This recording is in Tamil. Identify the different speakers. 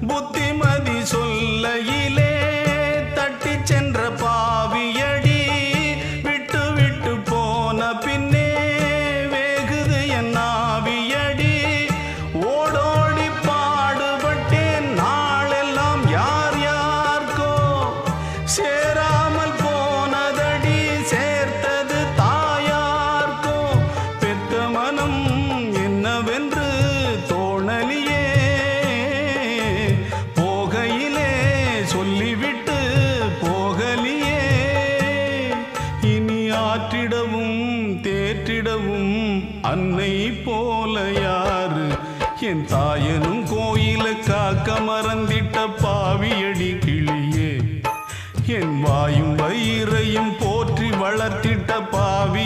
Speaker 1: புத்திமதி சொல்லையிலே தட்டி சென்ற பாவியடி விட்டு விட்டு போன பின்னே வேகுது என் ஆவியடி. ஓடோடி பாடுபட்டேன் நாளெல்லாம் யார் யார்க்கோ சேராமல் போனதடி சேர்த்தது தாயார்க்கோ. பெத்த மனம் என்னவென்று தோணலியே போகையிலே சொல்லிவிட்டு போகலியே. இனி ஆற்றிடவும் தேற்றிடவும் அன்னை போல யாரு? என் தாயனும் கோயில காக்க மறந்திட்ட பாவியடி கிளியே. என் வாயும் வயிறையும் போற்றி வளர்த்திட்ட பாவி